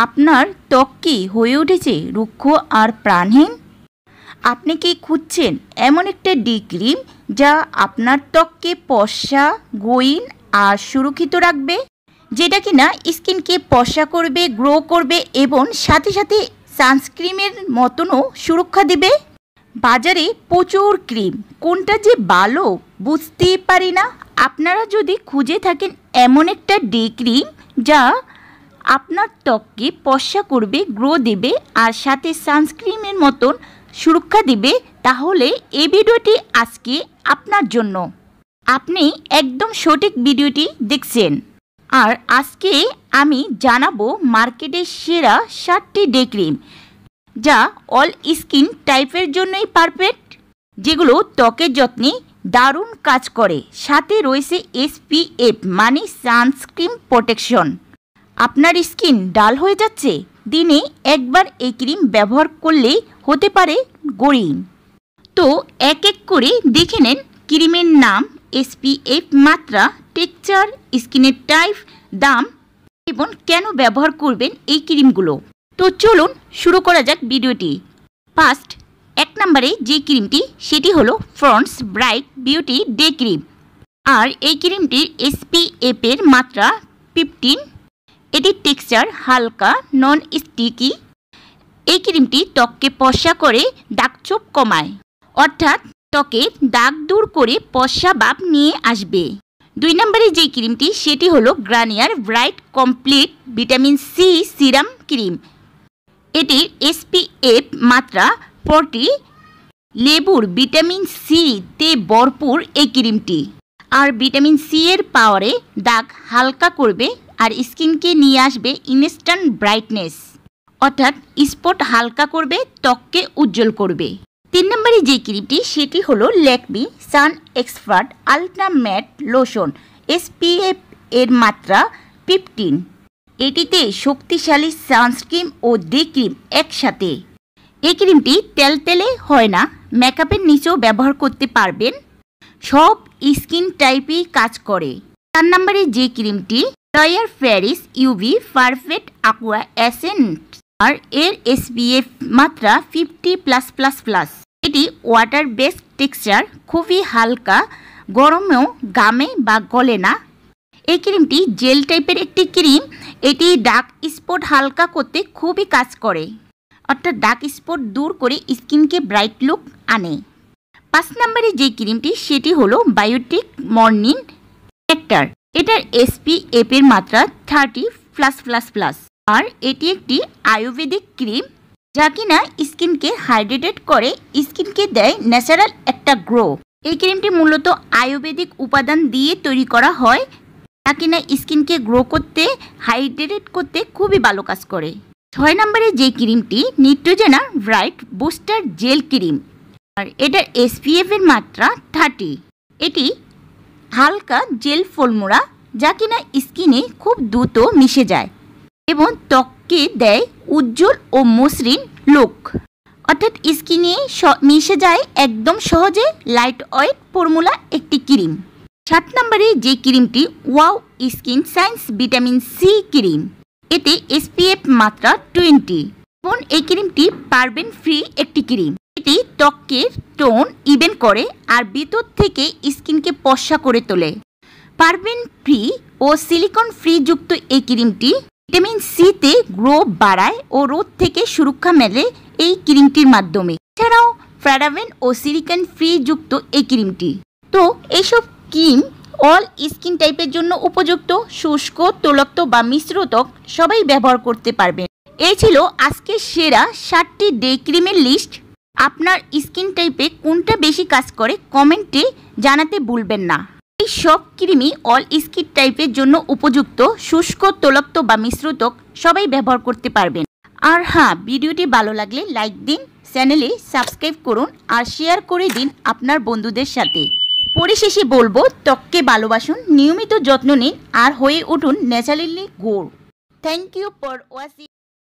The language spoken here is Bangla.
আপনার ত্বক কি হয়ে উঠেছে রুক্ষ আর প্রাণহীন? আপনি কি খুঁজছেন এমন একটা ডে ক্রিম যা আপনার ত্বককে ফর্সা, গ্লোয়িং আর সুরক্ষিত রাখবে, যেটা কিনা স্কিনকে ফর্সা করবে, গ্লো করবে এবং সাথে সাথে সানস্ক্রিনের মতনও সুরক্ষা দেবে? বাজারে প্রচুর ক্রিম, কোনটা যে ভালো বুঝতেই পারি না। আপনারা যদি খুঁজে থাকেন এমন একটা ডে ক্রিম যা আপনার ত্বককে ফর্সা করবে, গ্লো দেবে আর সাথে সানস্ক্রিনের মতন সুরক্ষা দেবে, তাহলে এই ভিডিওটি আজকে আপনার জন্য। আপনি একদম সঠিক ভিডিওটি দেখছেন। আর আজকে আমি জানাবো মার্কেটের সেরা 7টি ডে ক্রিম যা অল স্কিন টাইপের জন্যই পারফেক্ট, যেগুলো ত্বকের যত্নে দারুণ কাজ করে। সাথে রয়েছে SPF মানে সানস্ক্রিন প্রোটেকশন। আপনার স্কিন ডাল হয়ে যাচ্ছে, দিনে একবার এই ক্রিম ব্যবহার করলেই হতে পারে গ্লোয়িং। তো এক এক করে দেখে নেন ক্রিমের নাম, SPF মাত্রা, টেক্সচার, স্কিনের টাইপ, দাম এবং কেন ব্যবহার করবেন এই ক্রিমগুলো। তো চলুন শুরু করা যাক ভিডিওটি। ফার্স্ট, 1 নম্বরে যে ক্রিমটি সেটি হলো Pond's bright beauty day cream. আর এই ক্রিমটির SPF এর মাত্রা 15। এটির টেক্সচার হালকা, নন স্টিকি। এই ক্রিমটি ত্বককে ফর্সা করে দাগছোপ কমায়, অর্থাৎ ত্বকের দাগ দূর করে ফর্সা ভাব নিয়ে আসবে। 2 নম্বরে যে ক্রিমটি সেটি হলো Garnier bright complete vitamin C serum cream. এটির SPF মাত্রা 40। লেবুর ভিটামিন সি তে ভরপুর এই ক্রিমটি। আর ভিটামিন সি এর পাওয়ারে দাগ হালকা করবে আর স্কিনকে নিয়ে আসবে ইনস্ট্যান্ট ব্রাইটনেস, অর্থাৎ স্পট হালকা করবে, ত্বককে উজ্জ্বল করবে। 3 নম্বরে যে ক্রিমটি সেটি হলো Lakme sun expert ultra matte lotion. SPF এর মাত্রা 15। এটিতে শক্তিশালী সানস্ক্রিন ও ডে ক্রিম একসাথে। এই ক্রিমটি তেলতেলে হয় না, মেকআপের নিচেও ব্যবহার করতে পারবেন, সব স্কিন টাইপই কাজ করে। 4 নম্বরে যে ক্রিমটি L'Oreal Paris UV perfect aqua essence, আর এর SPF মাত্রা 50+++। এটি ওয়াটার বেসড টেক্সচার, খুবই হালকা, গরমেও গামে বা গলে না। এই ক্রিমটি জেল টাইপের একটি ক্রিম। এটি ডার্ক স্পট হালকা করতে খুবই কাজ করে, অর্থাৎ ডার্ক স্পট দূর করে স্কিনকে ব্রাইট লুক আনে। 5 নম্বরে যে ক্রিমটি সেটি হলো বায়োটিক মর্নিং নেক্টার। এটার SPF এর মাত্রা 30+++। আর এটি একটি আয়ুর্বেদিক ক্রিম যা কিনা স্কিনকে হাইড্রেটেড করে, স্কিনকে দেয় ন্যাচারাল একটা গ্লো। এই ক্রিমটি মূলত আয়ুর্বেদিক উপাদান দিয়ে তৈরি করা হয়, যা কিনা স্কিনকে গ্লো করতে, হাইড্রেটেড করতে খুবই ভালো কাজ করে। 6 নম্বরে যে ক্রিমটি Neutrogena bright booster gel cream. আর এটার SPF এর মাত্রা 30। এটি হালকা জেল ফলমোড়া, যা কিনা স্কিনে খুব দ্রুত মিশে যায় এবং ত্বককে দেয় উজ্জ্বল ও মসৃণ লুক, অর্থাৎ স্কিনে মিশে যায় একদম সহজে। লাইট ওয়েট ফর্মুলা একটি ক্রিম। 7 নম্বরে যে ক্রিমটি Wow Skin Science vitamin C cream. এতে SPF মাত্রা 20 এবং এই ক্রিমটি পারবেন ফ্রি একটি ক্রিম। এটি ত্বককে টোন ইভেন করে আর ভিতর থেকে স্কিনকে ফর্সা করে তোলে। পারবেন ফ্রি ও সিলিকন ফ্রি যুক্ত এই ক্রিমটি ভিটামিন সি তে গ্লো বাড়ায় ও রোদ থেকে সুরক্ষা মেলে এই ক্রিমটির মাধ্যমে। এছাড়াও প্যারাবেন ও সিলিকন ফ্রি যুক্ত এই ক্রিমটি। তো এইসব ক্রিম অল স্কিন টাইপের জন্য উপযুক্ত, শুষ্ক, তৈলাক্ত বা মিশ্র ত্বক সবাই ব্যবহার করতে পারবেন। এই ছিল আজকের সেরা 7টি ডে ক্রিমের লিস্ট। আপনার স্কিন টাইপে কোনটা বেশি কাজ করে কমেন্টে জানাতে ভুলবেন না। এই সব ক্রিমই অল স্কিন টাইপের জন্য উপযুক্ত, শুষ্ক, তৈলাক্ত বা মিশ্র ত্বক সবাই ব্যবহার করতে পারবেন। আর হ্যাঁ, ভিডিওটি ভালো লাগলে লাইক দিন, চ্যানেলে সাবস্ক্রাইব করুন আর শেয়ার করে দিন আপনার বন্ধুদের সাথে। পরিশেষে বলবো, ত্বককে ভালোবাসুন, নিয়মিত যত্ন নিন আর হয়ে উঠুন naturally glow. Thank you for watching.